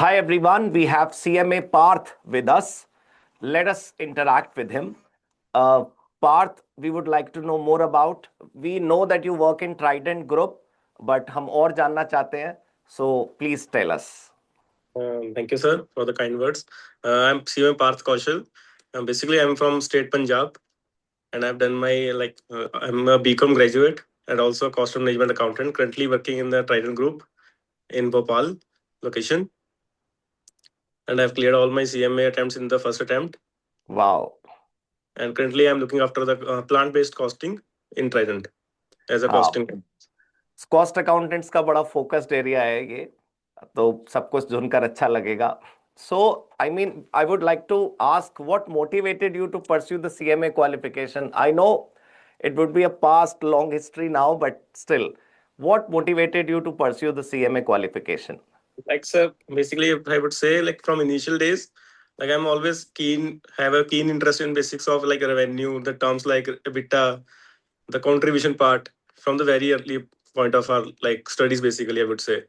Hi everyone, we have CMA Parth with us. Let us interact with him. Uh, Parth, we would like to know more about. We know that you work in Trident Group, but हम और जानना चाहते हैं. So please tell us. Thank you, sir, for the kind words. I'm CMA Parth Kaushal. Basically, I'm from State Punjab, and I've done my I'm a BCom graduate and also a cost and management accountant. Currently working in the Trident Group in Bhopal location, and I've cleared all my CMA attempts in the first attempt. Wow. And currently, I'm looking after the plant-based costing in Trident as a हाँ, costing. Cost accountants का बड़ा focused area है ये, तो सब कुछ सुनकर अच्छा लगेगा. So, I mean, I would like to ask what motivated you to pursue the CMA qualification? I know it would be a past long history now, but still, what motivated you to pursue the CMA qualification? Like, sir, basically, I would say, like, from initial days, like, I'm always have a keen interest in basics of like revenue, the terms like EBITDA, the contribution part from the very early point of our like studies, basically, I would say.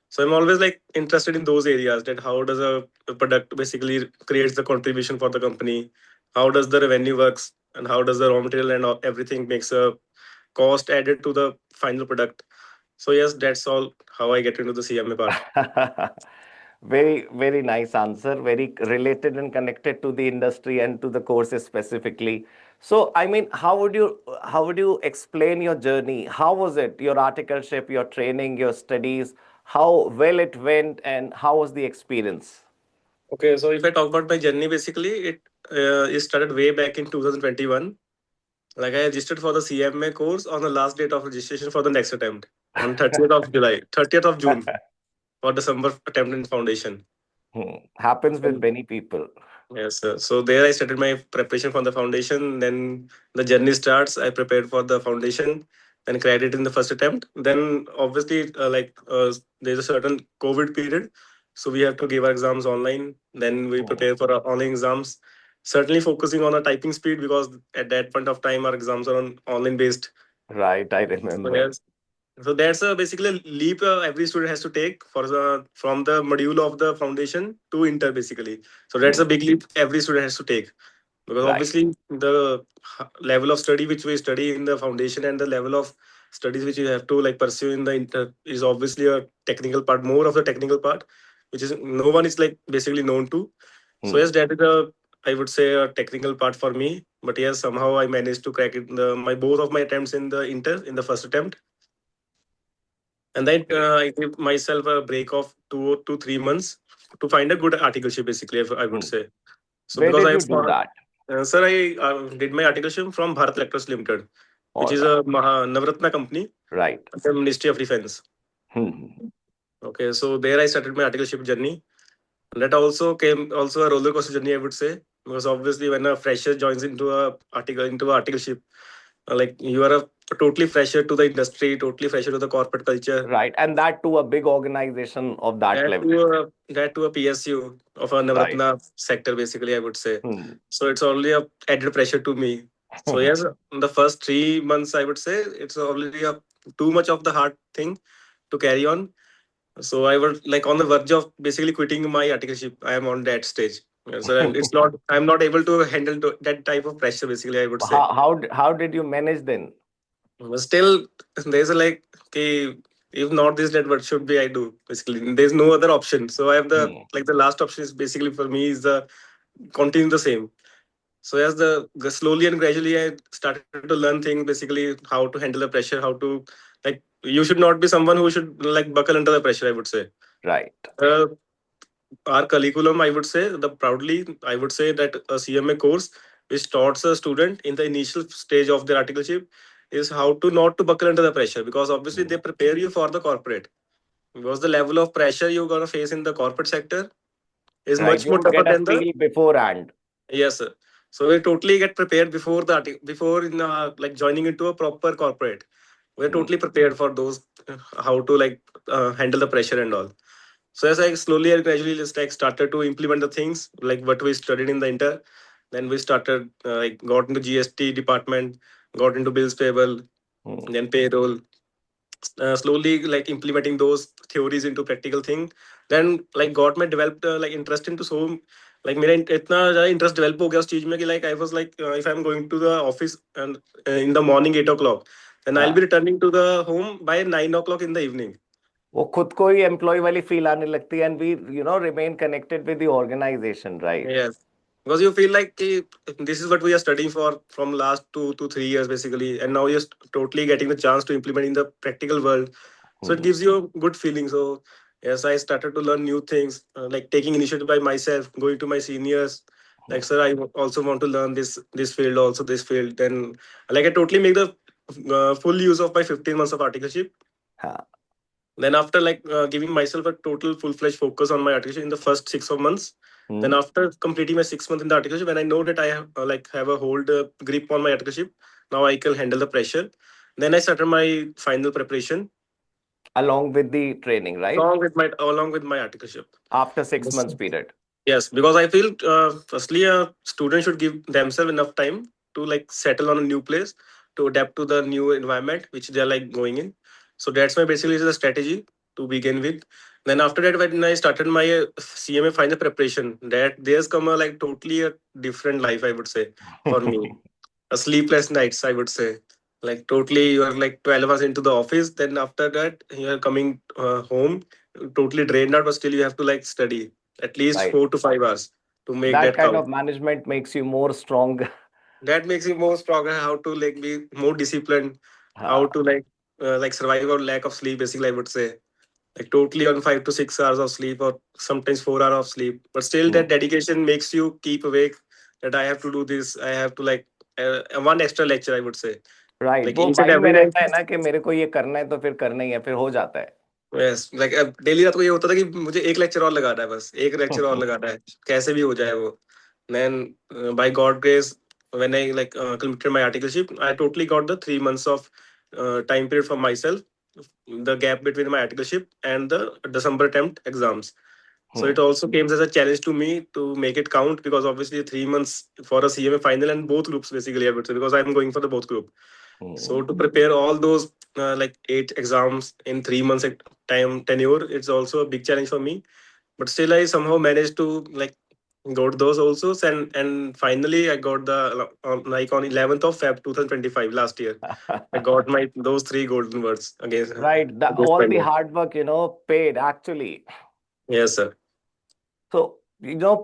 So I'm always like interested in those areas, that how does a product basically creates the contribution for the company, how does the revenue works, and how does the raw material and everything makes a cost added to the final product. So yes, that's all how I get into the CMA part. Very, very nice answer. Very related and connected to the industry and to the courses specifically. So, I mean, how would you explain your journey? How was it? Your articleship, your training, your studies, how well it went, and how was the experience? Okay, so if I talk about my journey, basically it started way back in 2021. Like I registered for the CMA course on the last date of registration for the next attempt on 30th of July, 30th of June for December attempt in foundation. Happens with many people. Yes, sir. So there I started my preparation for the foundation. Then the journey starts. I prepared for the foundation, then cracked it in the first attempt. Then obviously, there's a certain COVID period, so we have to give our exams online. Then we Hmm. prepare for our online exams. Certainly focusing on our typing speed because at that point of time our exams are on online based. Right, I So remember. yes, so that's basically a leap every student has to take for the from the module of the foundation to inter basically. So that's a Hmm. big leap every student has to take because Right. obviously the level of study which we study in the foundation and the level of studies which you have to like pursue in the inter is obviously a technical part, more of the technical part, which is no one is like basically known to. So Hmm. yes, that is a I would say a technical part for me. But yes, somehow I managed to crack it. My both of my attempts in the inter in the first attempt, and then I give myself a break of 2 to 3 months to find a good articleship. Basically, I would Hmm. say. So Where because did I you do thought, that? sir, I did my articleship from Bharat Electronics Limited, which All is right. a Navratna company, Right. the Ministry of Defense. Hmm. Okay, so there I started my articleship journey. That also came also a roller coaster journey, I would say, because obviously when a fresher joins into a articleship, like you are a totally fresher to the industry, totally fresher to the corporate culture. Right. And that to a big organization of that level. That to a PSU of a Right. Navratna sector, basically, I would say. Hmm. So it's only a added pressure to me. So yes, in the first 3 months, I would say it's already a too much of the hard thing to carry on. So I was like on the verge of basically quitting my articleship. I am on that stage. So it's not. I'm not able to handle that type of pressure. Basically, I would say. How did you manage then? But still, there's a like, okay, if not this, that what should be I do? Basically, there's no other option. So I have the Hmm. like the last option is basically for me is the continue the same. So as the slowly and gradually I started to learn things basically how to handle the pressure, how to like you should not be someone who should like buckle under the pressure. I would say. Right. Uh, our curriculum, I would say, the proudly, I would say that a CMA course which taught a student in the initial stage of their articleship is how to not to buckle under the pressure because obviously Hmm. they prepare you for the corporate because the level of pressure you're gonna face in the corporate sector is Right. much more You tougher get a than the feel beforehand. yes sir. So we totally get prepared before before in like joining into a proper corporate. We're Hmm. totally prepared for those how to like handle the pressure and all. So as I slowly and gradually just like started to implement the things like what we studied in the inter, then we started like got into GST department, got into bills payable, Hmm. then payroll. slowly like implementing those theories into practical thing, then like got my developed like interest into so like मेरा इतना ज़्यादा interest develop हो गया उस चीज में कि like I was like if I'm going to the office and in the morning 8 o'clock, then I'll हाँ, be returning to the home by 9 o'clock in the evening. वो खुद को ही एम्प्लॉय वाली फील आने लगती है and we remain connected with the organization, right? Yes. Because you feel like this is what we are studying for from last 2 to 3 years basically, and now you're totally getting the chance to implement in the practical world. So it gives you a good feeling. So yes, I started to learn new things, like taking initiative by myself, going to my seniors, like sir, I also want to learn this field, also this field. Then like I totally make the full use of my 15 months of articleship. हाँ. Then after like giving myself a total full-fledged focus on my articulation in the first 6 months, then Hmm. after completing my 6 months in the articulation, when I know that I have like have a hold grip on my articulation, now I can handle the pressure. Then I started my final preparation Along with the training, right? along with my articulation. After six Yes. months period. Yes, because I feel firstly a student should give themselves enough time to like settle on a new place, to adapt to the new environment which they are like going in. So that's my basically the strategy to begin with. Then after that, when I started my CMA final preparation, that there's come a like totally a different life, I would say, for me. A sleepless nights, I would say. Like totally, you are like 12 hours into the office. Then after that, you are coming home, totally drained out, but still you have to like study at least Right. 4 to 5 hours to make That that kind count. of management makes you more strong. That makes you more stronger. How to like be more disciplined, how हाँ. to like survive or lack of sleep. Basically, I would say like totally on 5 to 6 hours of sleep or sometimes 4 hours of sleep. But still, that Hmm. dedication makes you keep awake. That I have to do this. I have to like one extra lecture. I would say right, like वो each and mind में every night. रहता है ना कि मेरे को ये करना है तो फिर करना ही है, फिर हो जाता है. यस लाइक अब डेली रात को ये होता था कि मुझे एक लेक्चर और लगाना है, बस एक लेक्चर और लगाना है, कैसे भी हो जाए वो. Then by God grace when I like completed my articleship, I totally got the 3 months of time period for myself, the gap between my articleship and the December attempt exams. So it also came as a challenge to me to make it count, because obviously 3 months for a CMA final and both groups basically, I would say, because I'm going for the both group. So to prepare all those like 8 exams in 3 months at time tenure, it's also a big challenge for me. But still, I somehow managed to like got those also, and finally I got the like on 11th of Feb 2025 last year. I got my those three golden words again Right, against all my the name. hard work, paid actually. Yes, sir. So,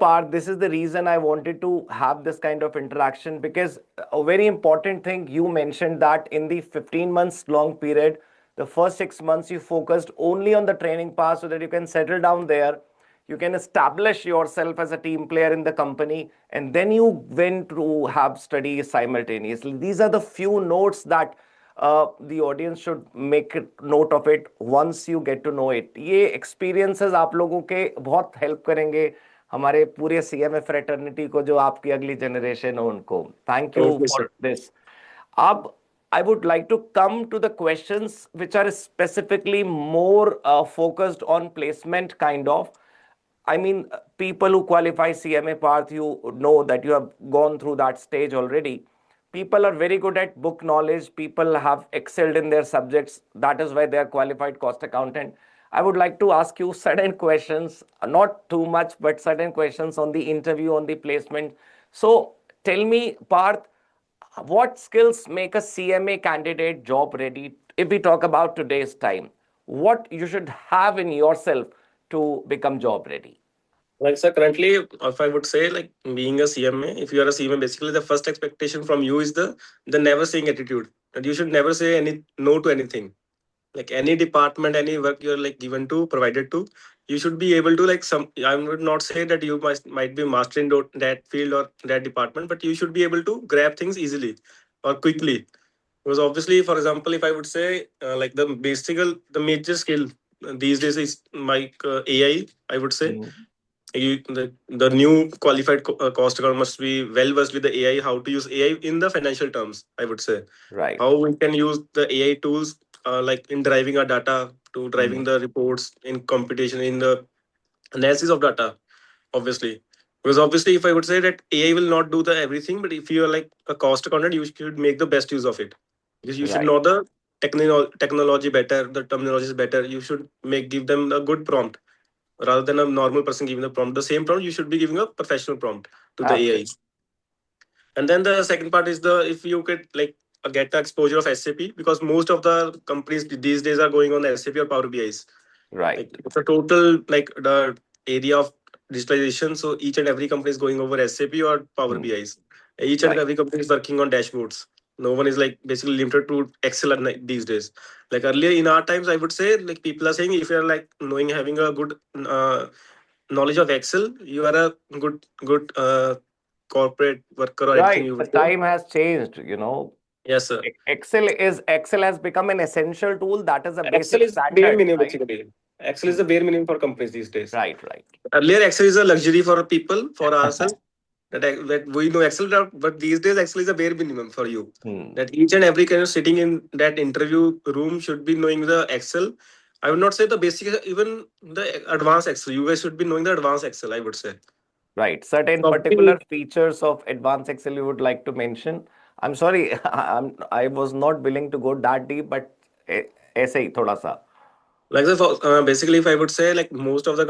Parth, this is the reason I wanted to have this kind of interaction, because a very important thing you mentioned that in the 15 months long period, the first 6 months you focused only on the training part so that you can settle down there, you can establish yourself as a team player in the company, and then you went to have studies simultaneously. These are the few notes that the audience should make note of it once you get to know it. ये experiences आप लोगों के बहुत help करेंगे हमारे पूरे CMA fraternity को, जो आपकी अगली generation हो उनको. Thank you Totally, for sir. this. अब I would like to come to the questions which are specifically more focused on placement kind of. I mean, people who qualify CMA Parth, you know that you have gone through that stage already. People are very good at book knowledge. People have excelled in their subjects. That is why they are qualified cost accountant. I would like to ask you certain questions, not too much, but certain questions on the interview, on the placement. So tell me, Parth, what skills make a CMA candidate job ready? If we talk about today's time, what you should have in yourself to become job ready? Like, sir, currently, if I would say, like being a CMA, if you are a CMA, basically the first expectation from you is the never saying attitude. That you should never say any no to anything. Like any department, any work you're like given to, provided to, you should be able to like some. I would not say that you might be mastering that field or that department, but you should be able to grab things easily or quickly. Because obviously, for example, if I would say like the major skill these days is like AI. I would say the new qualified cost account must be well versed with the AI, how to use AI in the financial terms, I would say. Right. How we can use the AI tools like in driving our data, to driving Mhm. the reports, in computation, in the analysis of data, obviously. Because obviously, if I would say that AI will not do the everything, but if you are like a cost accountant, you should make the best use of it. Because you should Right. know the technology better, the terminology is better, you should give them a good prompt rather than a normal person giving the prompt. The same prompt, you should be giving a professional prompt to the AI. Absolutely. And then the second part is the if you could like get the exposure of SAP, because most of the companies these days are going on SAP or Power BIs. Right. Like it's a total like the area of digitalization. So each and every company is going over SAP or Power Hmm. BIs. Each and Right. every company is working on dashboards. No one is like basically limited to Excel these days. Like earlier in our times, I would say like people are saying if you're like knowing having a good knowledge of Excel, you are a good corporate worker or anything Right. you The would say. time has changed, you know. Yes, sir. Excel has become an essential tool. That is a Excel basic is bare standard, minimum right? basically. Excel is Hmm. the bare minimum for companies these days. Right, right. Earlier, Excel is a luxury for people, for ourselves. That we know Excel, but these days Excel is a bare minimum for you. Hmm. That each and every kind of sitting in that interview room should be knowing the Excel. I would not say the basic, even the advanced Excel. You guys should be knowing the advanced Excel, I would say. Right. Certain particular Probably, features of advanced Excel you would like to mention. I'm sorry, I was not willing to go that deep, but ऐसे ही थोड़ा सा. like basically, if I would say, like most of the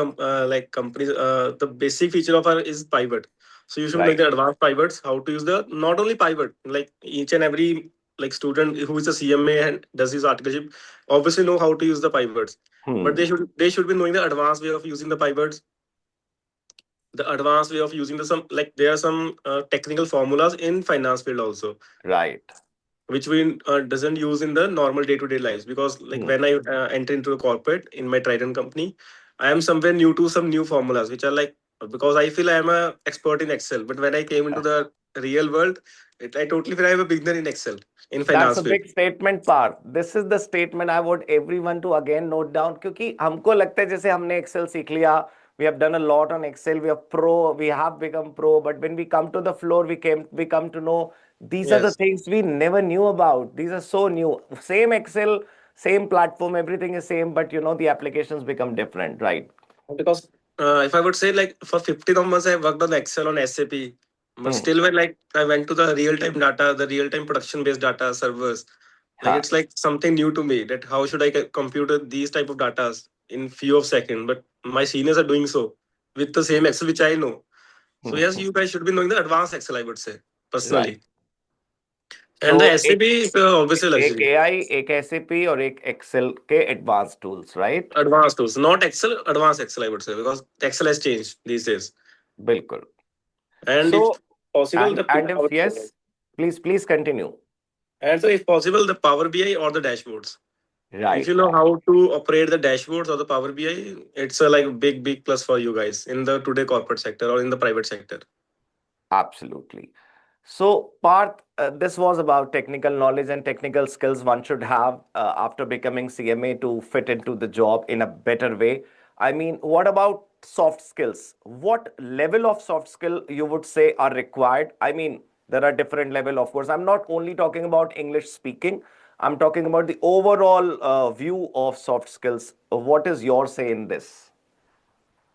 like companies, the basic feature of our is pivot. So you should know Right. the advanced pivots, how to use the not only pivot, like each and every like student who is a CMA and does his articleship, obviously know how to use the pivots. But Hmm. they should be knowing the advanced way of using the pivots, the advanced way of using the some like there are some technical formulas in finance field also Right. which we doesn't use in the normal day-to-day lives, because like Hmm. when I enter into the corporate in my Triton company, I am somewhere new to some new formulas which are like, because I feel I am a expert in Excel, but when I came into the real world, I totally feel I am a beginner in Excel in That's finance a field. big statement, Parth. This is the statement I want everyone to again note down. क्योंकि हमको लगता है जैसे हमने Excel सीख लिया, we have done a lot on Excel, we are pro, we have become pro, but when we come to the floor, we come to know these are the Yes, things we never knew about. These are so new. Same Excel, same platform, everything is same, but you know the applications become different, right? because if I would say like for 15 of months I worked on Excel on SAP, but Hmm. still when like I went to the real-time data, the real-time production-based data servers, like Ha. it's like something new to me that how should I compute these type of datas in few of seconds, but my seniors are doing so with the same Excel which I know. So yes, Hmm. you guys should be knowing the advanced Excel, I would say Right. personally. And the So SAP is obviously एक luxury. AI, एक SAP और एक Excel के advanced tools, right? Advanced tools, not Excel, advanced Excel, I would say, because Excel has changed these days. बिल्कुल. And if So, possible, the and if yes, please continue. and so if possible, the Power BI or the dashboards. If Right, you know right. how to operate the dashboards or the Power BI, it's a like big plus for you guys in the today corporate sector or in the private sector. Absolutely. So, Parth, this was about technical knowledge and technical skills one should have after becoming CMA to fit into the job in a better way. I mean, what about soft skills? What level of soft skill you would say are required? I mean, there are different level, of course. I'm not only talking about English speaking. I'm talking about the overall view of soft skills. What is your say in this?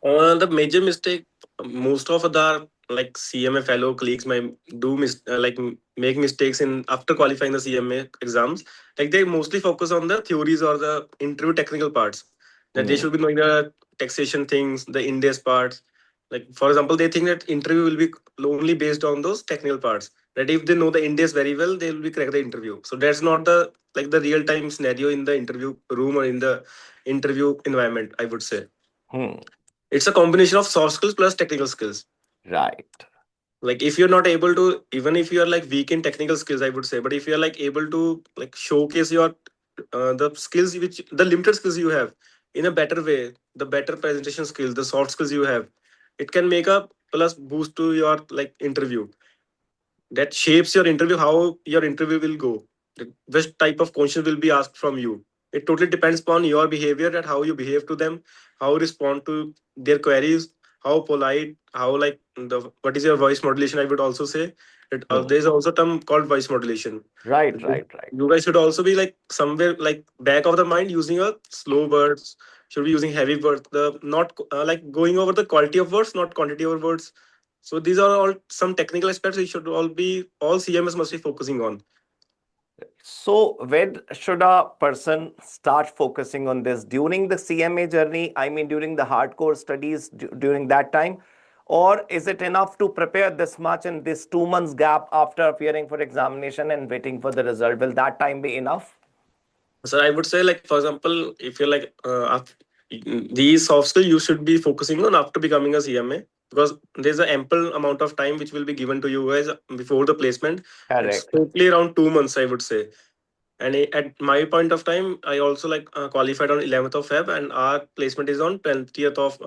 The major mistake most of the like CMA fellow colleagues might do make mistakes in after qualifying the CMA exams. Like they mostly focus on the theories or the interview technical parts. That they Hmm. should be knowing the taxation things, the India's parts. Like for example, they think that interview will be only based on those technical parts. That if they know the India's very well, they will be crack the interview. So that's not the like the real time scenario in the interview room or in the interview environment, I would say. Hmm. It's a combination of soft skills plus technical skills. Right. Like if you're not able to, even if you're like weak in technical skills, I would say, but if you're like able to like showcase your the skills which the limited skills you have in a better way, the better presentation skills, the soft skills you have, it can make a plus boost to your like interview. That shapes your interview, how your interview will go, which type of question will be asked from you. It totally depends upon your behavior, that how you behave to them, how you respond to their queries, how polite, how like the what is your voice modulation, I would also say it, Hmm. there's also term called voice modulation. Right, right, right. You guys should also be like somewhere like back of the mind using a slow words, should be using heavy words, the not like going over the quality of words, not quantity of words. So these are all some technical aspects we should all CMS must be focusing on. So, when should a person start focusing on this? During the CMA journey, I mean, during the hardcore studies, during that time? Or is it enough to prepare this much in this 2 months gap after appearing for examination and waiting for the result? Will that time be enough? So I would say, like for example, if you're like these soft skills, you should be focusing on after becoming a CMA, because there's an ample amount of time which will be given to you guys before the placement. It's Correct. totally around 2 months, I would say. And at my point of time, I also like qualified on 11th of Feb, and our placement is on 20th of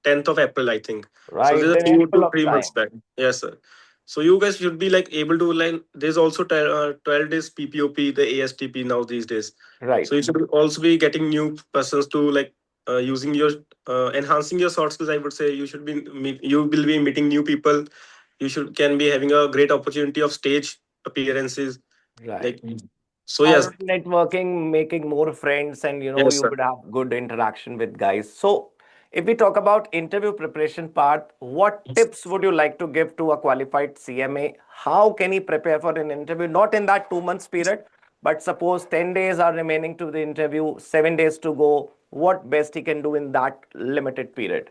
10th of April, I think. So Right. there's a Then two ample to of three time. months back. Yes, sir. So you guys should be like able to like. There's also 12 days PPOP, the ASTP now these days. So Right. you should also be getting new persons to like using your enhancing your soft skills. I would say you should be you will be meeting new people. You should can be having a great opportunity of stage appearances. Right. Like so, A yes, lot of networking, making more friends, and yes, you sir. would have good interaction with guys. So, if we talk about interview preparation part, what tips would you like to give to a qualified CMA? How can he prepare for an interview? Not in that 2 months period, but suppose 10 days are remaining to the interview, 7 days to go. What best he can do in that limited period?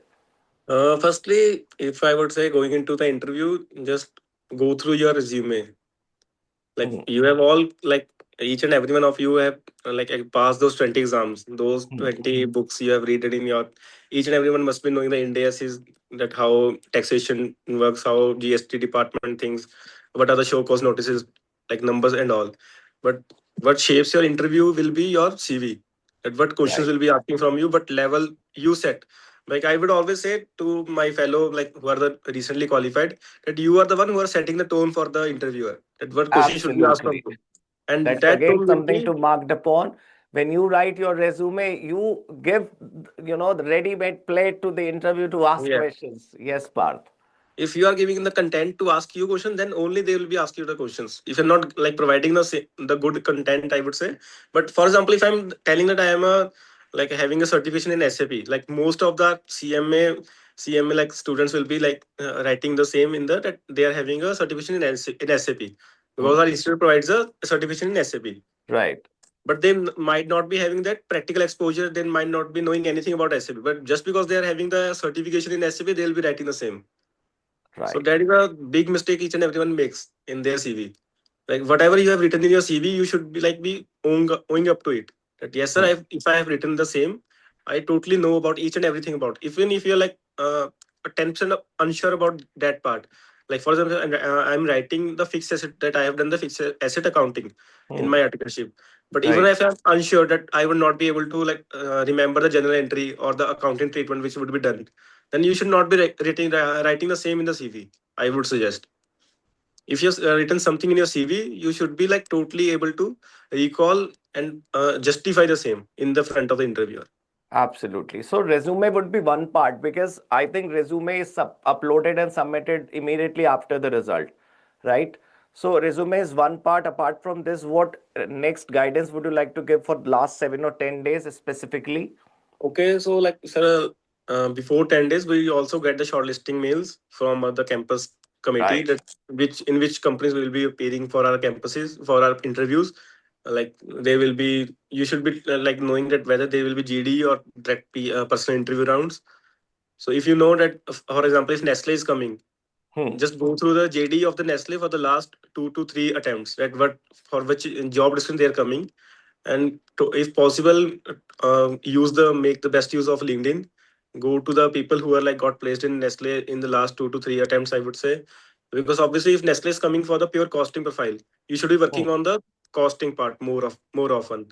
Firstly, if I would say going into the interview, just go through your resume. Like Hmm, you have all like each and every one of you have passed those 20 exams, those hmm, 20 books you have read it in your, each and everyone must be knowing the Indias is that how taxation works, how GST department thinks, what are the show cause notices, like numbers and all. But what shapes your interview will be your CV. That what questions right. will be asking from you, but level you set. Like I would always say to my fellow like who are the recently qualified, that you are the one who are setting the tone for the interviewer. That what question should be asked from Absolutely. you, and That's that again tone will something be to mark upon. When you write your resume, you give, the ready-made plate to the interview to ask yeah. questions. Yes, Parth. If you are giving the content to ask you question, then only they will be asking you the questions. If you're not like providing the good content, I would say. But for example, if I'm telling that I am a like having a certification in SAP, like most of the CMA like students will be like writing the same in the that they are having a certification in SAP, because Hmm. our institute provides a certification in SAP. Right, But they might not be having that practical exposure. They might not be knowing anything about SAP. But just because they are having the certification in SAP, they will be writing the same. So right. that is a big mistake each and everyone makes in their CV. Like whatever you have written in your CV, you should be owning up to it. That yes, sir, Hmm. if I have written the same, I totally know about each and everything about. Even if you're like 10% unsure about that part. Like for example, I'm writing the fixed asset that I have done the fixed asset accounting in Hmm. my articleship. But even Right. if I'm unsure that I would not be able to like remember the general entry or the accounting treatment which would be done, then you should not be writing the same in the CV. I would suggest if you've written something in your CV, you should be like totally able to recall and justify the same in the front of the interviewer. Absolutely. So resume would be one part because I think resume is uploaded and submitted immediately after the result, right? So resume is one part. Apart from this, what next guidance would you like to give for last 7 or 10 days specifically? Okay, so like sir, before 10 days, we also get the shortlisting mails from the campus committee Right. that which in which companies will be appearing for our campuses for our interviews. Like they will be, you should be like knowing that whether they will be GD or direct personal interview rounds. So if you know that, for example, if Nestle is coming, Hmm. just go through the JD of the Nestle for the last 2 to 3 attempts. That what for which job description they are coming, and if possible, use the make the best use of LinkedIn. Go to the people who are like got placed in Nestle in the last 2 to 3 attempts, I would say, because obviously if Nestle is coming for the pure costing profile, you should be Hmm. working on the costing part more often.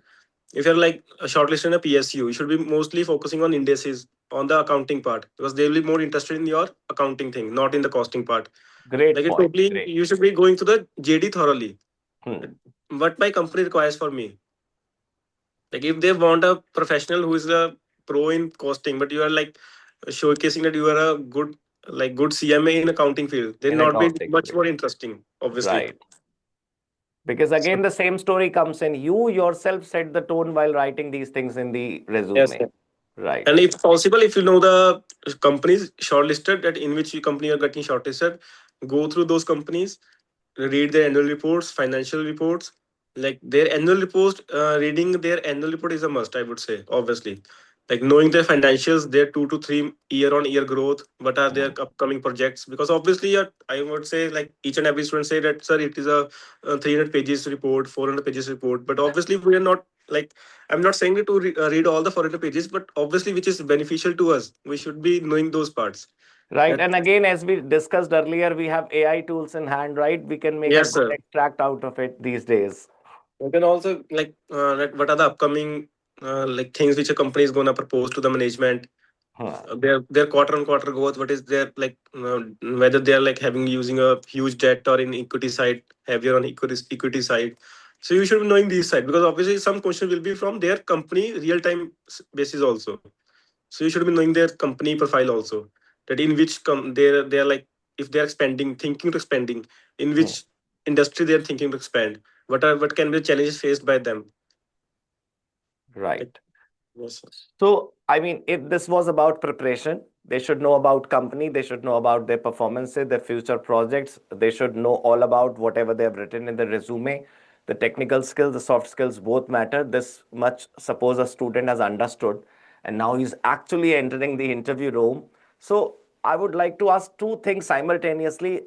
If you're like a shortlist in a PSU, you should be mostly focusing on indices on the accounting part, because they will be more interested in your accounting thing, not in the costing part. Like Great it point. totally, Great. you should be going to the JD thoroughly. Hmm. What my company requires for me. Like if they want a professional who is a pro in costing, but you are like showcasing that you are a good CMA in accounting field, then In not be accounting. much more interesting, obviously. Right. Because So again, the same story comes in. You yourself set the tone while writing these things in the yes, resume. sir. Right. And if possible, if you know the companies shortlisted, that in which company you are getting shortlisted, go through those companies, read their annual reports, financial reports. like their annual report, reading their annual report is a must, I would say, obviously. Like knowing their financials, their 2 to 3 year on year growth, what are their Hmm. upcoming projects, because obviously I would say like each and every student say that sir it is a 300 pages report, 400 pages report, but obviously we are not like, I'm not saying it to read all the 400 pages, but obviously which is beneficial to us, we should be knowing those parts. Right. That And again, as we discussed earlier, we have AI tools in hand, right? We can make a yes good sir. extract out of it these days. You can also like like what are the upcoming like things which a company is gonna propose to the management, Hmm. their quarter on quarter growth, what is their like whether they are like having using a huge debt or in equity side, heavier on equity side. So you should be knowing these side, because obviously some question will be from their company real time basis also. So you should be knowing their company profile also, that in which they're like, if they're expanding, thinking to expanding, in Hmm. which industry they're thinking to expand, what can be the challenges faced by them. Like, Right. yes sir. So, I mean, if this was about preparation, they should know about company, they should know about their performances, their future projects, they should know all about whatever they have written in the resume. The technical skills, the soft skills both matter. This much, suppose a student has understood, and now he's actually entering the interview room. So, I would like to ask two things simultaneously.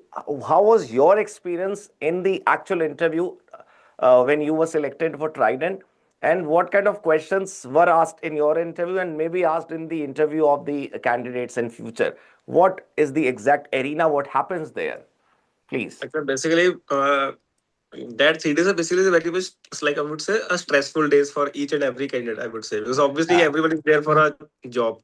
How was your experience in the actual interview when you were selected for Trident? And what kind of questions were asked in your interview and maybe asked in the interview of the candidates in future? What is the exact arena? What happens there? Please. Like, basically that 3 days are basically very much, it's like I would say a stressful days for each and every candidate, I would say, because obviously Ah, everyone is there for a job.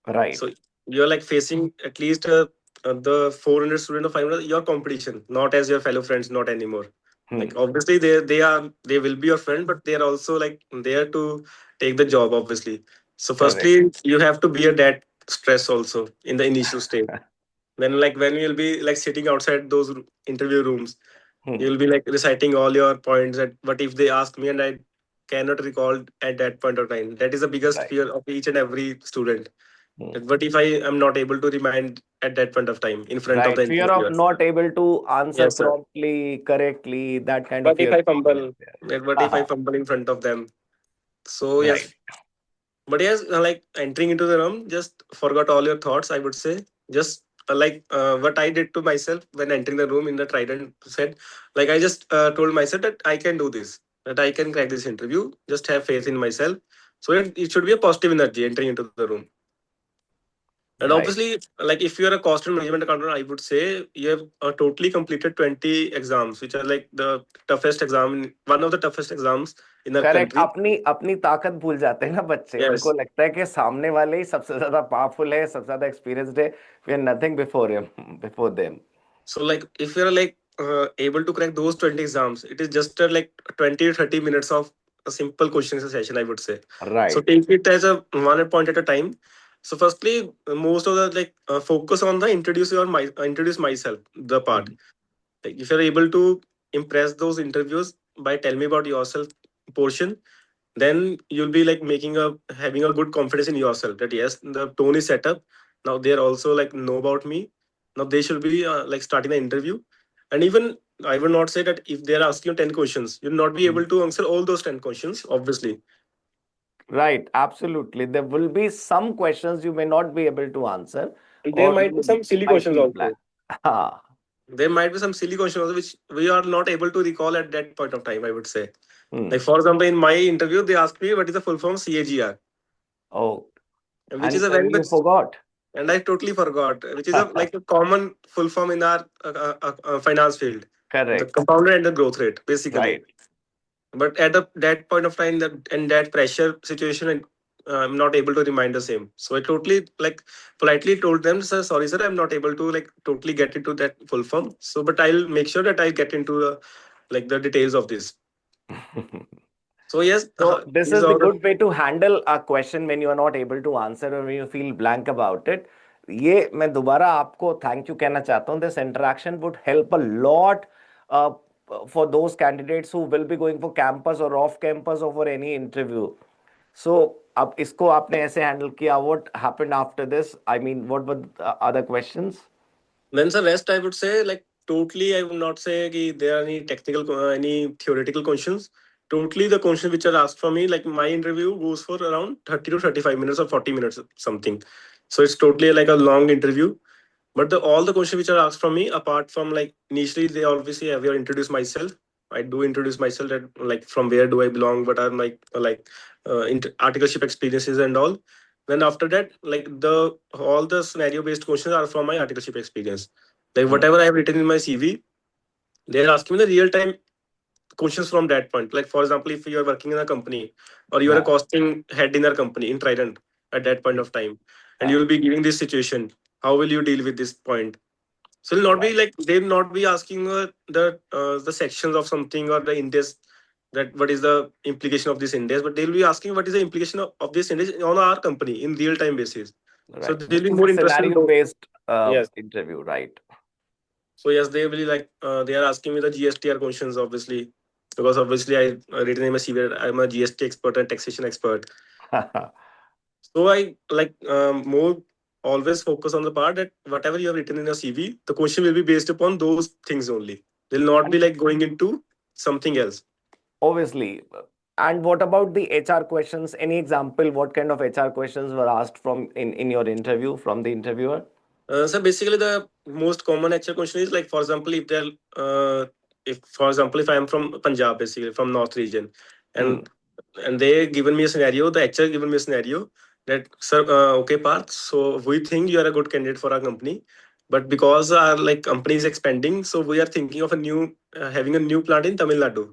So right. you're like facing at least the 400 student or 500 your competition, not as your fellow friends, not anymore. Like Hmm. obviously they will be your friend, but they are also like there to take the job obviously. So Correct. firstly you have to bear that stress also in the initial stage. Then like when you'll be like sitting outside those interview rooms, Hmm. you'll be like reciting all your points, that what if they ask me and I cannot recall at that point of time. That is the biggest Right. fear of each and every student. Hmm. That what if I am not able to remind at that point of time in front of Right. the Fear of interviewer. not able to answer Yes sir. promptly, correctly, that kind of What if fear I is fumble? there. What if I Haha. fumble in front of them? So Right. yes, but yes, like entering into the room, just forgot all your thoughts, I would say. Just like what I did to myself when entering the room in the Trident said, like I just told myself that I can do this, that I can crack this interview. Just have faith in myself. So it should be a positive energy entering into the room. And Right. obviously, like if you are a cost and management accountant, I would say you have totally completed 20 exams, which are like the toughest exam, one of the toughest exams in the correct country. अपनी अपनी ताकत भूल जाते हैं ना बच्चे उनको Yes. लगता है कि सामने वाले ही सबसे ज्यादा पावरफुल है सबसे ज्यादा एक्सपीरियंस्ड है we are nothing before him before them So like if you're like able to crack those 20 exams, it is just like 20 to 30 minutes of a simple question session, I would say. So right take it as a one point at a time. So firstly, most of the like focus on the introduce myself, the part. Like if you're able to impress those interviews by tell me about yourself portion, then you'll be like making a having a good confidence in yourself that yes, the tone is set up. Now they're also like know about me. Now they should be like starting the interview. And even I would not say that if they're asking you 10 questions, you'll not be able to answer all those 10 questions obviously. Right absolutely there will be some questions you may not be able to answer There और might you be some silly might questions feel also. Blank हाँ There might be some silly questions also which we are not able to recall at that point of time, I would say. Like for example, in my interview, they asked me what is the full form CAGR, oh which is a and very you much, forgot and I totally forgot, which is a like a common full form in our finance field, the correct compounder and the growth rate, basically. right But at that point of time, that in that pressure situation, I'm not able to remind the same. So I totally like politely told them, sir, sorry, sir, I'm not able to like totally get into that full form. So, but I'll make sure that I get into like the details of this. So yes, So this these is the are the good way to handle a question when you are not able to answer or when you feel blank about it. ये मैं दोबारा आपको thank you कहना चाहता हूँ. This interaction would help a lot uh, for those candidates who will be going for campus or off campus or for any interview. So अब इसको आपने ऐसे handle किया. What happened after this? I mean, what were the other questions? then the rest I would say like totally, I would not say there are any technical, any theoretical questions. Totally, the questions which are asked from me, like my interview goes for around 30 to 35 minutes or 40 minutes, something. So it's totally like a long interview. But all the questions which are asked from me, apart from like initially, they obviously have you introduce myself. I do introduce myself that like from where do I belong, what are my articleship experiences and all. Then after that, like the all the scenario based questions are from my articleship experience. Like Hmm. whatever I have written in my CV, they are asking me the real time questions from that point. Like for example, if you are working in a company or you are a Yeah. costing head in a company in Trident at that point of time, and you Yeah. will be giving this situation, how will you deal with this point? So it'll not be Right. like they'll not be asking the sections of something or the index, that what is the implication of this index, but they'll be asking what is the implication of this index on our company in real time basis. So Right. they'll This be is a more interested in scenario those. based Yes. interview, right? So yes, they will be like they are asking me the GSTR questions, obviously, because obviously I written in my CV that I'm a GST expert and taxation expert. So I like more always focus on the part that whatever you have written in your CV, the question will be based upon those things only. They'll not And be like going into something else. obviously, and what about the HR questions? Any example? What kind of HR questions were asked from in your interview from the interviewer? So basically, the most common HR question is like, for example, if for example, if I am from Punjab, basically from North region, Hmm. and they given me a scenario, the HR given me a scenario that, sir, okay, Parth, so we think you are a good candidate for our company, but because our like company is expanding, so we are thinking of a new having a new plant in Tamil Nadu.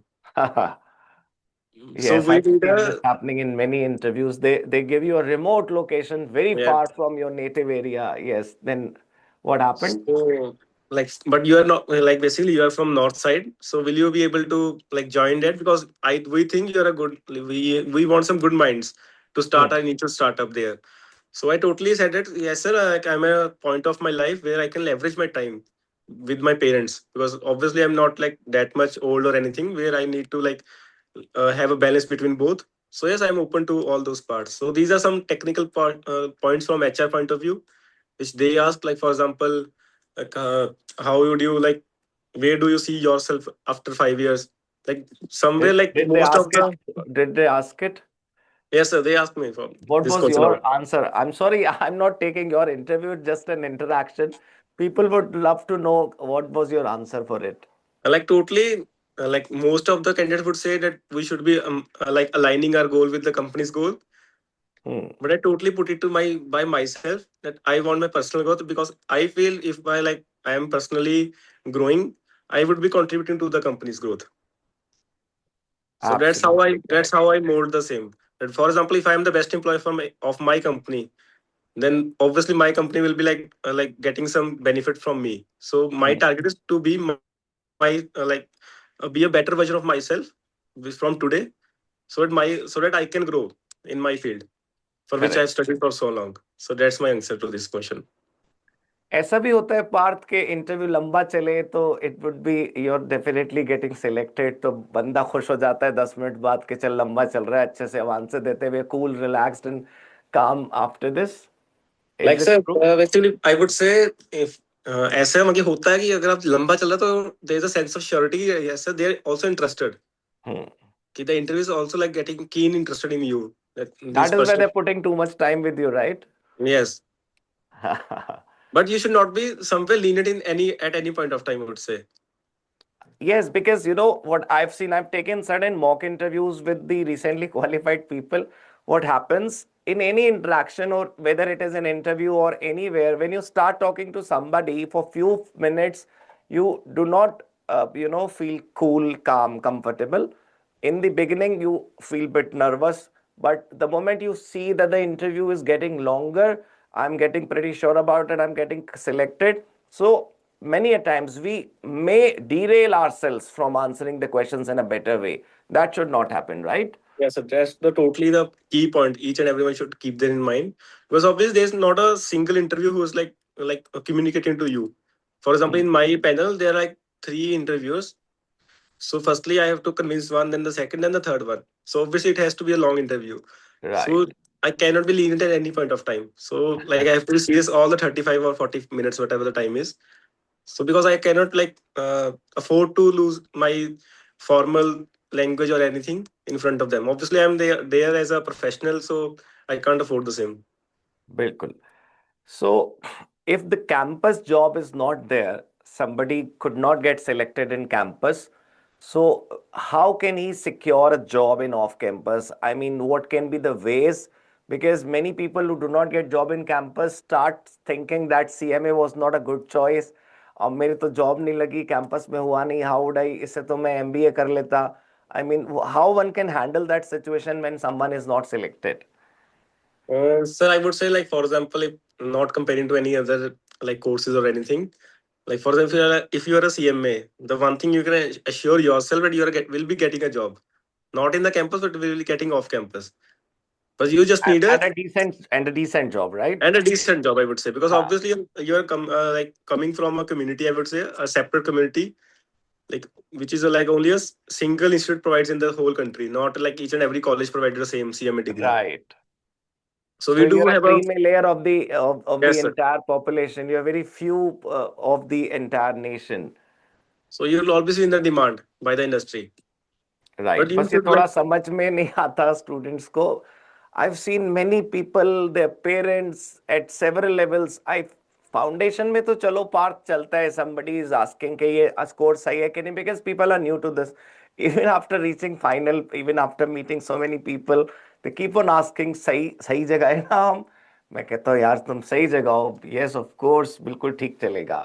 So Yes, we I've need seen this a happening in many interviews. They give you a remote location very yeah. far from your native area. Yes. Then what happened? So, like, but you are not like basically you are from north side. So will you be able to like join that? Because I we think you're a good. We want some good minds to start Hmm. our initial startup there. So I totally said that yes, sir. I'm at a point of my life where I can leverage my time with my parents, because obviously I'm not like that much old or anything where I need to like have a balance between both. So yes, I'm open to all those parts. So these are some technical points from HR point of view which they ask, like for example, like how would you like, where do you see yourself after 5 years, like somewhere like Did they most of ask it? the. Did they ask it? Yes sir, they asked me for What this was question your also. answer? I'm sorry, I'm not taking your interview, it's just an interaction. People would love to know what was your answer for it. Like totally like most of the candidates would say that we should be like aligning our goal with the company's goal, Hmm. but I totally put it to my by myself that I want my personal growth, because I feel if I am personally growing, I would be contributing to the company's growth. So Absolutely that's correct. how I mold the same. That for example, if I am the best employee of my company, then obviously my company will be like getting some benefit from me. So my Hmm. target is to be be a better version of myself from today, so that I can grow in my field for which I have Correct. studied for so long. So that's my answer to this question. ऐसा भी होता है पार्थ के interview लंबा चले तो it would be your definitely getting selected तो बंदा खुश हो जाता है 10 मिनट बाद के चल लंबा चल रहा है अच्छे से आंसर देते हुए कूल रिलैक्स्ड एंड काम after this is Like it sir, true basically I would say if ऐसे मतलब होता है कि अगर आप लंबा चल रहा है तो there is a sense of surety. Yes sir, they are also interested. कि the interview is also like getting keen interested in you. That this that is where person. They putting too much time with you right Yes, but you should not be somewhere lenient in any at any point of time, I would say. Yes, because you know what I've seen, I've taken certain mock interviews with the recently qualified people. What happens in any interaction, or whether it is an interview or anywhere, when you start talking to somebody for few minutes, you do not, feel cool, calm, comfortable. In the beginning, you feel bit nervous, but the moment you see that the interview is getting longer, I'm getting pretty sure about it, I'm getting selected. So many a times we may derail ourselves from answering the questions in a better way. That should not happen, right? Yes, so that's the totally the key point. Each and everyone should keep that in mind, because obviously there's not a single interview who is like communicating to you. For example, Hmm. in my panel there are like three interviewers. So firstly, I have to convince one, then the second, then the third one. So obviously, it has to be a long interview. Right. So I cannot be lenient at any point of time. So like I have to be serious all the 35 or 40 minutes, whatever the time is. So because I cannot afford to lose my formal language or anything in front of them. Obviously I'm there as a professional, so I can't afford the same. बिल्कुल. So, if the campus job is not there, somebody could not get selected in campus. So, how can he secure a job in off campus? I mean, what can be the ways? Because many people who do not get job in campus start thinking that CMA was not a good choice. अब मेरी तो job नहीं लगी campus में हुआ नहीं how would I इससे तो मैं एमबीए कर लेता I mean how one can handle that situation when someone is not selected Sir, I would say, like, for example, if not comparing to any other like courses or anything, like for example, if you are a CMA, the one thing you can assure yourself that will be getting a job, not in the campus, but will be getting off campus. But you just need a and a decent job, right? and a decent job, I would say, because हाँ, obviously you're like coming from a community, I would say, a separate community, like which is like only single institute provides in the whole country, not like each and every college provided the same CMA degree. right. So So we do you're a have a creamy layer of the yes, sir. entire population. You're very few of the entire nation. So you'll always be in the demand by the industry. But Right. you बस ये should थोड़ा like समझ में नहीं आता students को. I've seen many people, their parents at several levels. I foundation में तो चलो पार्थ चलता है. Somebody is asking कि ये स्कोर सही है कि नहीं because people are new to this. Even after reaching final, even after meeting so many people, they keep on asking सही सही जगह है ना हम. मैं कहता हूँ यार तुम सही जगह हो. Yes, of course, बिल्कुल ठीक चलेगा.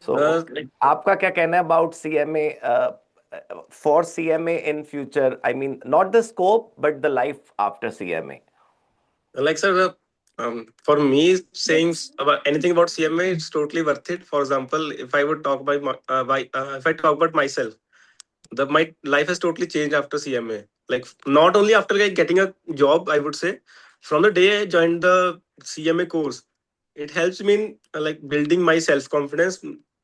So, like आपका क्या कहना है about CMA for CMA in future? I mean, not the scope, but the life after CMA. sir, for me saying about anything about CMA, it's totally worth it. For example, if I would talk about if I talk about myself, the my life has totally changed after CMA. Like not only after like getting a job, I would say, from the day I joined the CMA course, it helps me in like building my self confidence,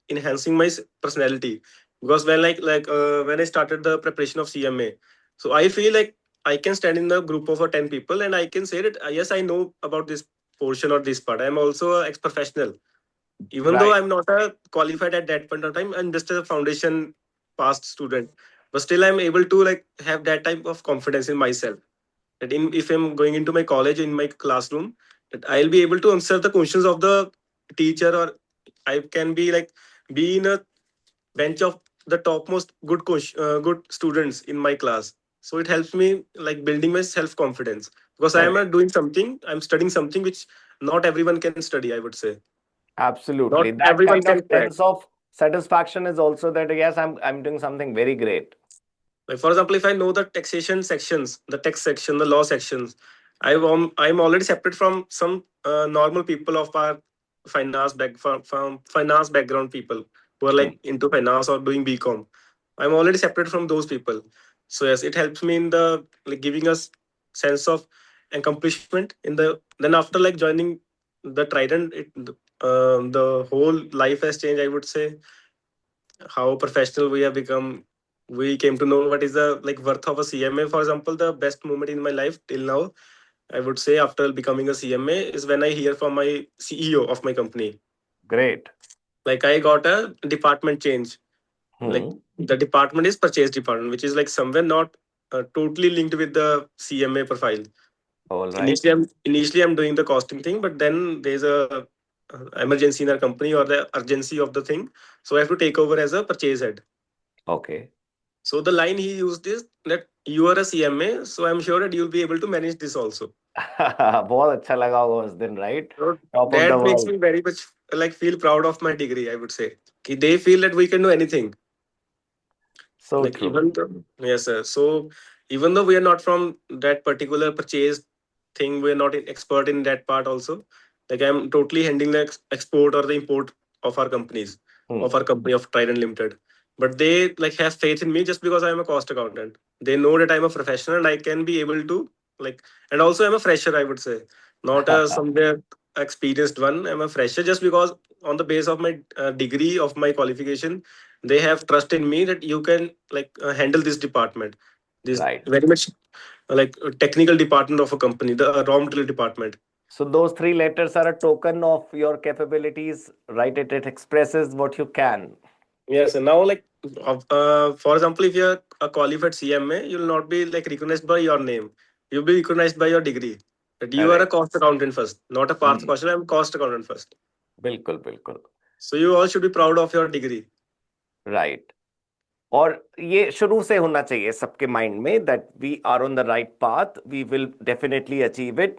enhancing my personality. Because when I started the preparation of CMA, so I feel like I can stand in the group of 10 people and I can say that yes, I know about this portion or this part. I'm also ex professional, even though Right, I'm not a qualified at that point of time. I'm just a foundation past student, but still I'm able to like have that type of confidence in myself that if I'm going into my college in my classroom, that I'll be able to answer the questions of the teacher, or I can be like be in a bench of the topmost good students in my class. So it helps me like building my self confidence, because I am correct. doing something, I'm studying something which not everyone can study, I would say. Absolutely. Not That everyone kind of can crack. sense of satisfaction is also that yes, I'm doing something very great. Like for example, if I know the taxation sections, the tax section, the law sections, I'm already separate from some normal people of our from finance background people who are Hmm. like into finance or doing BCom. I'm already separate from those people. So yes, it helps me in the like giving us sense of accomplishment in the then after like joining the Trident, the whole life has changed. I would say how professional we have become. We came to know what is the like worth of a CMA. For example, the best moment in my life till now, I would say after becoming a CMA is when I hear from my CEO of my company. Great. Like I got a department change. Like Hmm. the department is purchase department, which is like somewhere not totally linked with the CMA profile. All right. Initially I'm doing the costing thing, but then there's a emergency in our company or the urgency of the thing, so I have to take over as a purchase head. Okay. So the line he used is that you are a CMA, so I'm sure that you'll be able to manage this also. बहुत अच्छा लगा होगा उस दिन, right? So Top of the that makes world. me very much like feel proud of my degree, I would say. They feel that we can do anything. So Like true. even though, yes, sir. So even though we are not from that particular purchase thing, we're not expert in that part also. Like I'm totally handling the export or the import of our companies, Hmm. of our company of Trident Limited. But they like have faith in me just because I'm a cost accountant. They know that I'm a professional and I can be able to like, and also I'm a fresher, I would say, not a somewhere experienced one. I'm a fresher just because on the base of my degree of my qualification, they have trust in me that you can like handle this department, this Right. very much technical department of a company, the raw material department. So those three letters are a token of your capabilities, right? It expresses what you can. Yes, and now like for example, if you're a qualified CMA, you'll not be like recognized by your name. You'll be recognized by your degree. That you are a Correct. cost accountant first, not a Parth Hmm. Kaushal. I'm cost accountant first. बिल्कुल बिल्कुल. So you all should be proud of your degree. Right. और ये शुरू से होना चाहिए सबके mind में that we are on the right path, we will definitely achieve it.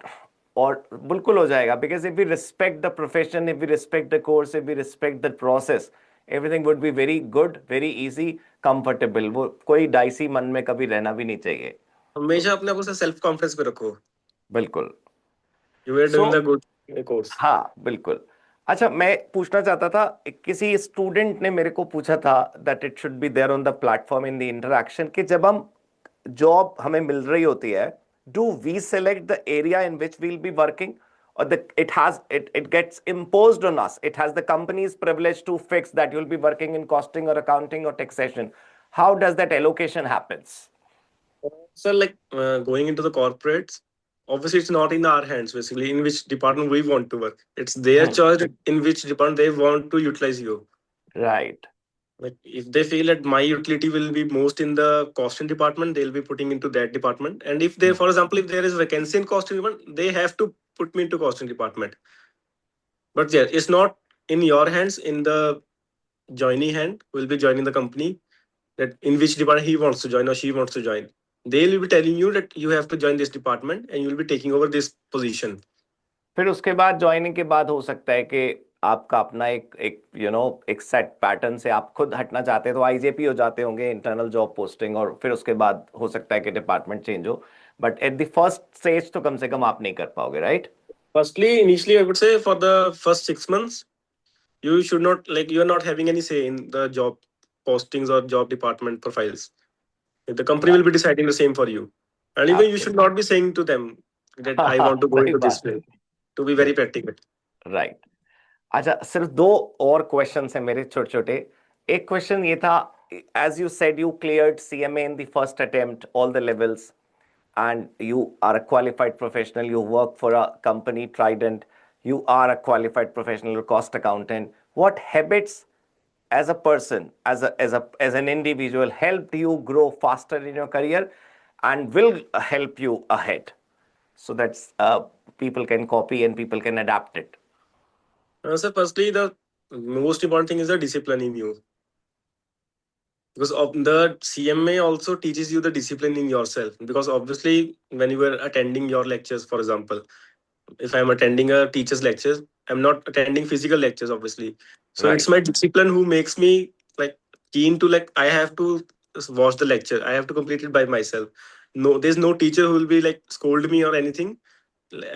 और बिल्कुल हो जाएगा, because if we respect the profession, if we respect the course, if we respect the process, everything would be very good, very easy, comfortable. वो कोई dicey मन में कभी रहना भी नहीं चाहिए. तो हमेशा अपने आप से सेल्फ कॉन्फिडेंस पे रखो. बिल्कुल. You are so doing the good course. हाँ बिल्कुल. अच्छा, मैं पूछना चाहता था, किसी स्टूडेंट ने मेरे को पूछा था that it should be there on the platform in the interaction, कि जब हम जॉब हमें मिल रही होती है, do we select the area in which we'll be working, or the it gets imposed on us, it has the company's privilege to fix that you'll be working in costing or accounting or taxation? How does that allocation happens? So like going into the corporates, obviously it's not in our hands basically in which department we want to work. It's their Hmm. choice in which department they want to utilize you. Right. Like if they feel that my utility will be most in the costing department, they'll be putting into that department. And if they, Hmm. for example, if there is vacancy in costing department, they have to put me into costing department. But yeah, it's not in your hands, in the joinee hand who will be joining the company, that in which department he wants to join or she wants to join. They will be telling you that you have to join this department and you will be taking over this position. फिर उसके बाद joining के बाद हो सकता है कि आपका अपना एक एक एक सेट पैटर्न से आप खुद हटना चाहते हैं, तो आईजेपी हो जाते होंगे, इंटरनल जॉब पोस्टिंग, और फिर उसके बाद हो सकता है कि डिपार्टमेंट चेंज हो. But at the first stage तो कम से कम आप नहीं कर पाओगे, right? Firstly, initially, I would say for the first 6 months, you should not like you are not having any say in the job postings or job department profiles. The company will be deciding the same for you, and even you should not be saying to them that I want to go सही into this बात. way. To be very practical. Right. अच्छा, सिर्फ दो और question है मेरे छोटे छोटे. एक क्वेश्चन ये था, as you said you cleared CMA in the first attempt all the levels, and you are a qualified professional, you work for a company Trident, you are a qualified professional cost accountant. What habits as a person, as an individual, helped you grow faster in your career and will help you ahead, so that people can copy and people can adapt it? So firstly, the most important thing is the discipline in you, because of the CMA also teaches you the discipline in yourself. Because obviously, when you were attending your lectures, for example, if I'm attending a teacher's lectures, I'm not attending physical lectures, obviously. So it's Right. my discipline who makes me like keen to like I have to watch the lecture. I have to complete it by myself. No, there's no teacher who will be like scold me or anything,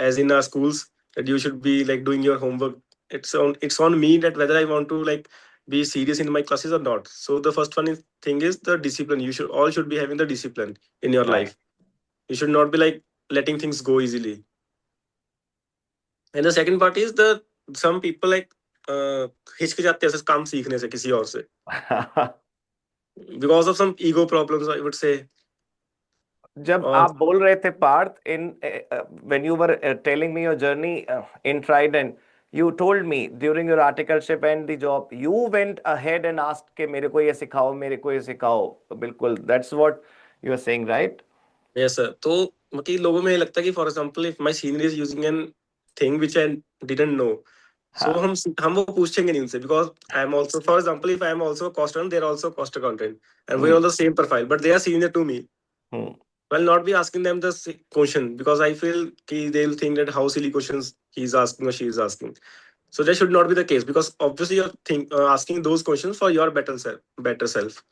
as in our schools, that you should be like doing your homework. It's on me that whether I want to like be serious in my classes or not. So the first one thing is the discipline. You should be having the discipline in your Right. life. You should not be like letting things go easily. And the second part is the some people like हिचकिचाते हैं ऐसे काम सीखने से किसी और से because of some ego problems, I would say. जब Or आप बोल रहे थे Parth, in when you were telling me your journey in Trident, you told me during your articleship and the job, you went ahead and asked कि मेरे को ये सिखाओ, मेरे को ये सिखाओ. बिल्कुल, that's what you are saying, right? yes sir, तो मतलब लोगों में ये लगता है कि for example if my senior is using an thing which I didn't know, so हाँ. हम वो पूछेंगे नहीं उनसे, because I am also, for example, if I am also a cost accountant, they are also a cost accountant, and we are hmm. all the same profile, but they are senior to me. Hmm. I'll not be asking them the question, because I feel they'll think that how silly questions he's asking or she is asking. So that should not be the case, because obviously you're asking those questions for your better self.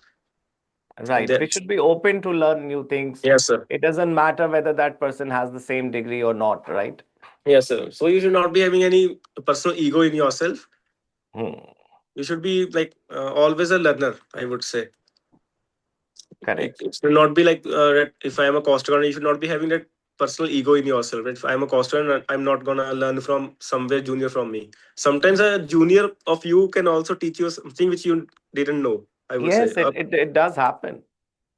And Right. We that, should be open to learn new things. yes, sir. It doesn't matter whether that person has the same degree or not, right? Yes, sir. So you should not be having any personal ego in yourself. Hmm. You should be like always a learner, I would say. Correct. It should not be like that if I am a cost accountant, you should not be having that personal ego in yourself. If I'm a cost accountant, I'm not gonna learn from somewhere junior from me. Sometimes a junior of you can also teach you something which you didn't know, I would say. Yes, it does happen.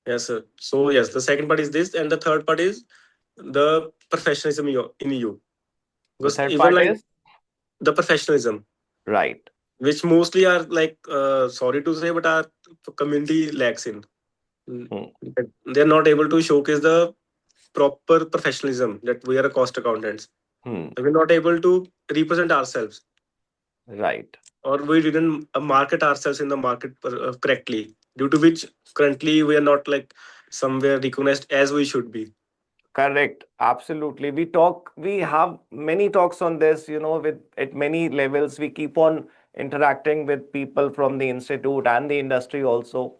Yes, sir. So yes, the second part is this, and the third part is the professionalism in you. The Because third even part like is the professionalism, right. which mostly are like sorry to say, but our community lacks in. Hmm. They're not able to showcase the proper professionalism that we are a cost accountants. Hmm. We're not able to represent ourselves, Right. or we didn't market ourselves in the market correctly, due to which currently we are not like somewhere recognized as we should be. Correct. Absolutely. We have many talks on this, with at many levels. We keep on interacting with people from the institute and the industry also.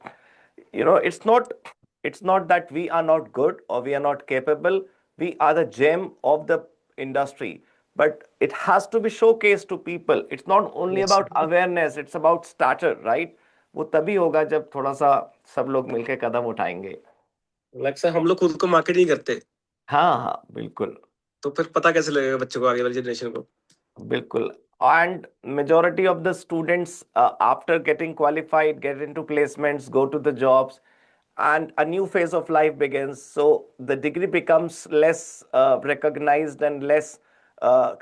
It's not that we are not good or we are not capable. We are the gem of the industry. But it has to be showcased to people. It's not only Yes. about awareness, it's about stature, right? वो तभी होगा जब थोड़ा सा सब लोग मिलके कदम उठाएंगे. लाइक सर हम लोग खुद को मार्केट नहीं करते, हाँ हाँ बिल्कुल. तो फिर पता कैसे लगेगा बच्चों को, आगे वाली जनरेशन को? Bilkul. And majority of the students, after getting qualified, get into placements, go to the jobs, and a new phase of life begins. So the degree becomes less recognized and less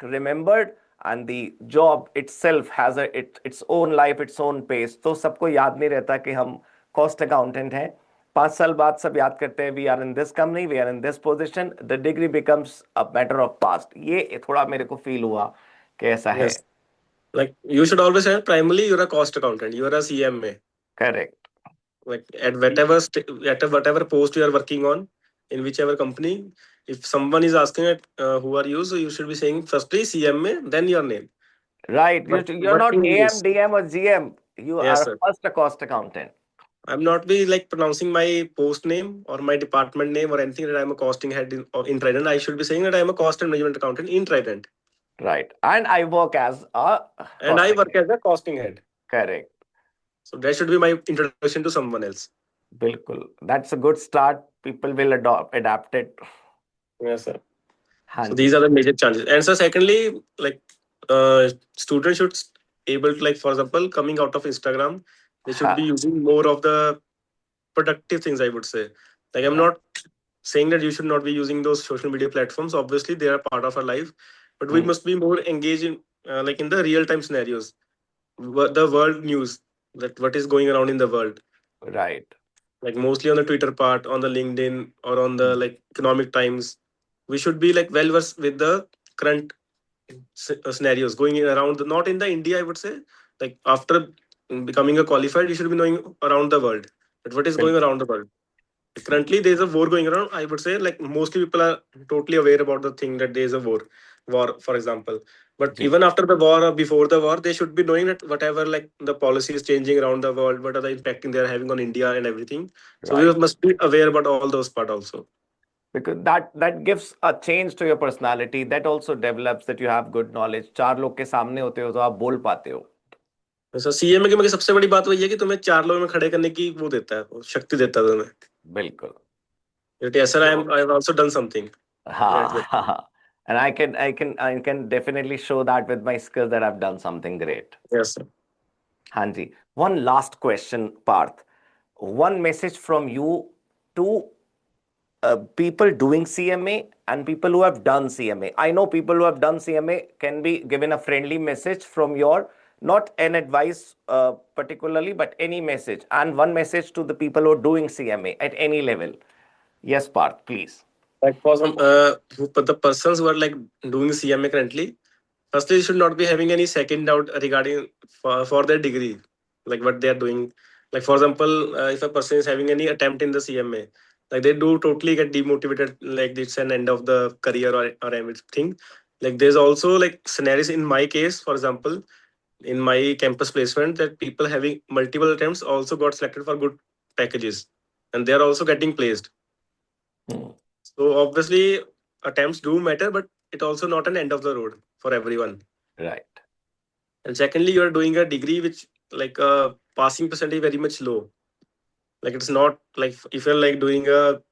remembered, and the job itself has its own life, its own pace. तो सबको याद नहीं रहता कि हम cost accountant हैं. 5 साल बाद सब याद करते हैं we are in this company, we are in this position, the degree becomes a matter of past. ये थोड़ा मेरे को फील हुआ कैसा है. Yes. Like you should always have primarily you're a cost accountant, you're a CMA. Correct. Like at whatever post you are working on, in whichever company, if someone is asking it, who are you, so you should be saying firstly CMA, then your name. Right. But you're but not in AM English, DM or GM. You yes are sir. first a cost accountant. I'm not be like pronouncing my post name or my department name or anything that I'm a costing head in Trident. I should be saying that I'm a cost and management accountant in Trident, Right. And I work as a and cost I work accountant. as a costing head. Correct. So that should be my introduction to someone else. बिल्कुल. That's a good start. People will adapt it. Yes sir. हाँ So ji. these are the major chances. And so secondly, like students should able to, like for example, coming out of Instagram, they should be हाँ. using more of the productive things, I would say. Like I'm Right. not saying that you should not be using those social media platforms. Obviously, they are part of our life, but we Hmm. must be more engaged in like in the real time scenarios, the world news, that what is going around in the world. Right. Like mostly on the Twitter part, on the LinkedIn, or on the like economic times. We should be like well versed with the current scenarios going around not in the India, I would say. Like after becoming a qualified, you should be knowing around the world, but what is going बिल्कुल. around the world. Currently there is a war going around, I would say. Like mostly people are totally aware about the thing that there is a war, for example. But ji. even after the war or before the war, they should be knowing that whatever like the policy is changing around the world, what are the impacting they are having on India and everything. So we Right. must be aware about all those part also. Because that gives a change to your personality. That also develops that you have good knowledge. चार लोग के सामने होते हो तो आप बोल पाते हो. वैसे सीएमए की मेरी सबसे बड़ी बात वही है कि तुम्हें चार लोगों में खड़े करने की वो देता है, वो शक्ति देता है तुम्हें. बिल्कुल. Yes sir, So, I have also done something. हाँ हाँ. And I can definitely show that with my skills that I've done something great. Yes sir. हाँ जी. One last question, Parth. One message from you to people doing CMA and people who have done CMA. I know people who have done CMA can be given a friendly message from your, not an advice particularly, but any message. And one message to the people who are doing CMA at any level. Yes, Parth, please. Like for some the persons who are like doing CMA currently, firstly you should not be having any second doubt regarding for their degree, like what they are doing. Like for example, if a person is having any attempt in the CMA, like they do totally get demotivated, like it's an end of the career or everything. Like there's also like scenarios in my case, for example, in my campus placement, that people having multiple attempts also got selected for good packages, and they are also getting placed. Hmm. So obviously, attempts do matter, but it also not an end of the road for everyone. Right. And secondly, you are doing a degree which like a passing percentage very much low. Like it's not like if you're like doing a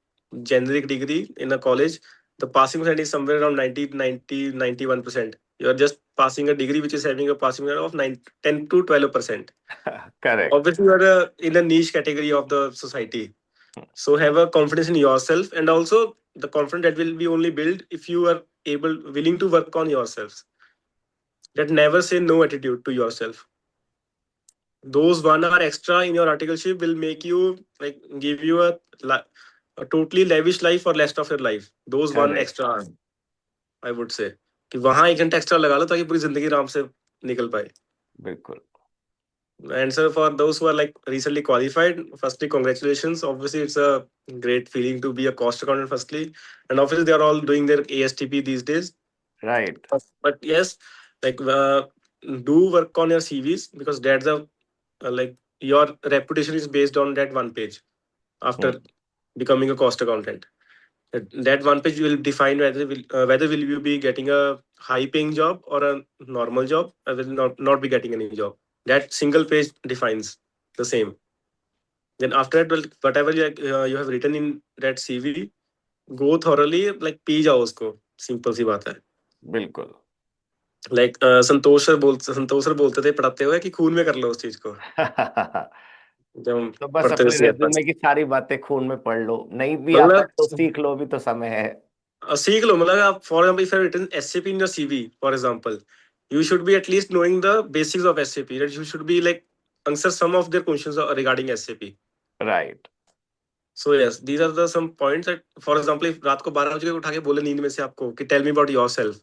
generic degree in a college, the passing percentage is somewhere around 91%. You are just passing a degree which is having a passing rate of 10 to 12%. Correct. Obviously, you are in a niche category of the society. So have a confidence in yourself, and also the confidence that will be only built if you are willing to work on yourselves. That never say no attitude to yourself. Those 1 hour extra in your articleship will make you like give you a totally lavish life for rest of your life. Those one Correct. extra hour, I would say कि वहां 1 घंटा extra लगा लो ताकि पूरी जिंदगी आराम से निकल पाए. बिल्कुल. And so for those who are like recently qualified, firstly congratulations. Obviously it's a great feeling to be a cost accountant firstly, and obviously they are all doing their ASTP these days. Right. But yes, like do work on your CVs because that's a like your reputation is based on that one page after becoming a cost accountant. That one page will define whether will you be getting a high paying job or a normal job, or will not be getting any job. That single page defines the same. Then after that, whatever you have written in that CV, go thoroughly, like P जाओ उसको. Simple सी बात है. बिल्कुल. Like संतोष sir बोलते थे पढ़ाते हुए कि खून में कर लो उस चीज को. जब हम तो बस पढ़ते थे अपने CFA. रेज्यूमे की सारी बातें खून में पढ़ लो, नहीं भी आता मतलब तो सीख लो, भी तो समय है. सीख लो. मतलब आप for example if you written SAP in your CV for example, you should be at least knowing the basics of SAP. That you should be like answer some of their questions regarding SAP. Right. So yes, these are the some points that, for example, if रात को 12 बजे उठा के बोले नींद में से आपको कि tell me about yourself,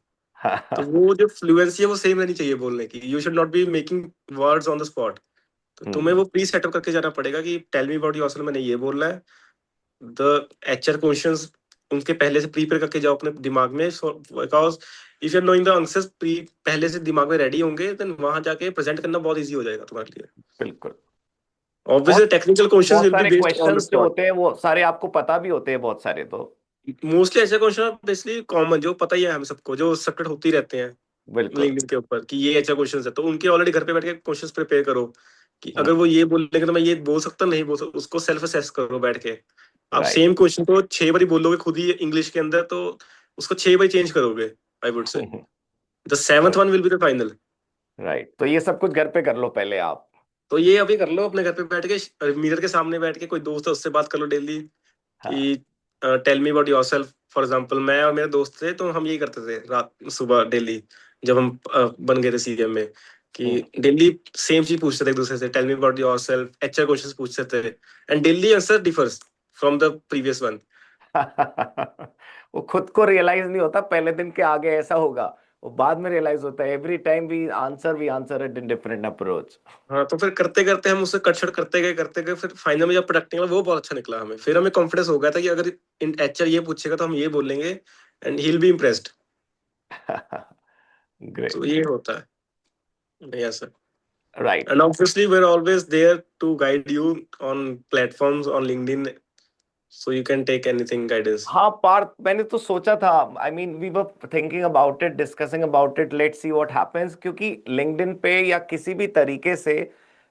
तो वो जो फ्लुएंसी है वो सेम रहनी चाहिए बोलने की. You should not be making words on the spot. तो तुम्हें वो प्री सेटअप करके जाना पड़ेगा कि टेल मी अबाउट योरसेल्फ मैंने ये बोलना है. द एचआर क्वेश्चंस उनके पहले से प्रीपेयर करके जाओ अपने दिमाग में. Because if you are knowing the answers पहले से दिमाग में रेडी होंगे, देन वहां जाके प्रेजेंट करना बहुत इजी हो जाएगा तुम्हारे लिए. बिल्कुल. ऑब्वियसली टेक्निकल क्वेश्चंस बहुत विल बी सारे बेस्ड ऑन द क्वेश्चंस जो स्पॉट. होते हैं वो सारे आपको पता भी होते हैं, बहुत सारे. तो मोस्टली ऐसे क्वेश्चन बेसिकली कॉमन जो पता ही है हम सबको, जो सबमिट होते ही रहते हैं बिल्कुल. लिंक्डइन के ऊपर कि ये ऐसा क्वेश्चन है, तो उनके ऑलरेडी घर पे बैठ के क्वेश्चंस प्रिपेयर करो कि हम्म. अगर वो ये बोलेंगे तो मैं ये बोल सकता नहीं बोल सकता. उसको सेल्फ असेस करो बैठ के. आप राइट. सेम क्वेश्चन को 6 बारी बोलोगे खुद ही इंग्लिश के अंदर, तो उसको 6 बारी चेंज करोगे. I would say the seventh one will be the final. Right. तो ये सब कुछ घर पे कर लो पहले आप. तो ये अभी कर लो अपने घर पे बैठ के, मिरर के सामने बैठ के. कोई दोस्त है उससे बात कर लो डेली हाँ. कि tell me about yourself. For example मैं और मेरे दोस्त थे तो हम यही करते थे रात सुबह डेली जब हम बन गए थे सीएम में कि डेली सेम चीज पूछते थे एक दूसरे से. Tell me about yourself. HR questions पूछते थे and daily answer differs from the previous one. वो खुद को रियलाइज नहीं होता पहले दिन के आगे ऐसा होगा, वो बाद में रियलाइज होता है. Every time we answer it in different approach. हाँ, तो फिर करते करते हम उससे कट करते गए फिर फाइनल में जब प्रोडक्ट निकला वो बहुत अच्छा निकला. फिर हमें कॉन्फिडेंस हो गया था कि अगर एचआर ये पूछेगा तो हम ये बोल लेंगे and he will be impressed. तो ग्रेट. ये होता है. Yes sir. Right. And obviously, we're always there to guide you on platforms on LinkedIn, so you can take anything guidance. हाँ पार्थ, मैंने तो सोचा था, I mean we were thinking about it, discussing about it, let's see what happens. क्योंकि LinkedIn पे या किसी भी तरीके से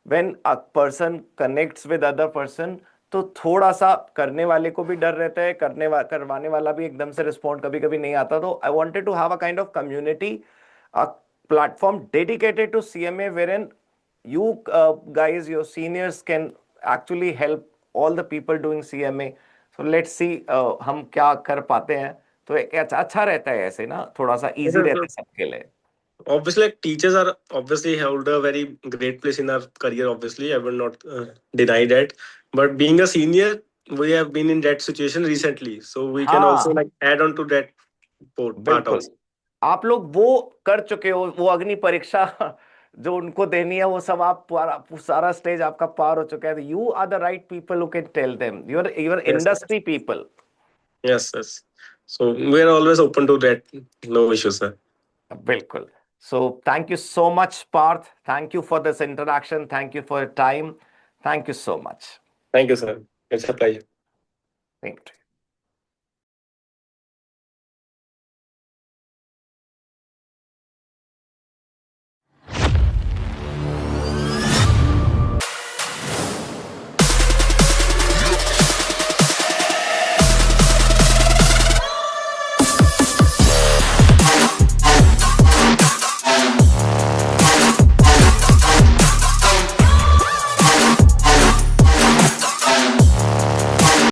when a person connects with other person, तो थोड़ा सा करने वाले को भी डर रहता है, करवाने वाला भी एकदम से रिस्पॉन्ड कभी कभी नहीं आता. तो I wanted to have a kind of community, a platform dedicated to CMA, wherein you guys, your seniors can actually help all the people doing CMA. So let's see हम क्या कर पाते हैं. तो एक अच्छा रहता है ऐसे ना, थोड़ा सा इजी रहता है सबके लिए. Obviously, like teachers are obviously hold a very great place in our career. Obviously, I will not deny that. But being a senior, we have been in that situation recently, so we can also हाँ like add on to that part बिल्कुल. also. आप लोग वो कर चुके हो, वो अग्नि परीक्षा जो उनको देनी है वो सब आप सारा स्टेज आपका पार हो चुका है. You are the right people who can tell them, your Yes, industry people. yes. So we are always open to that. No issues, sir. बिल्कुल. So thank you so much, Parth. Thank you for this interaction. Thank you for your time. Thank you so much. Thank you, sir. It's a pleasure. Thank you.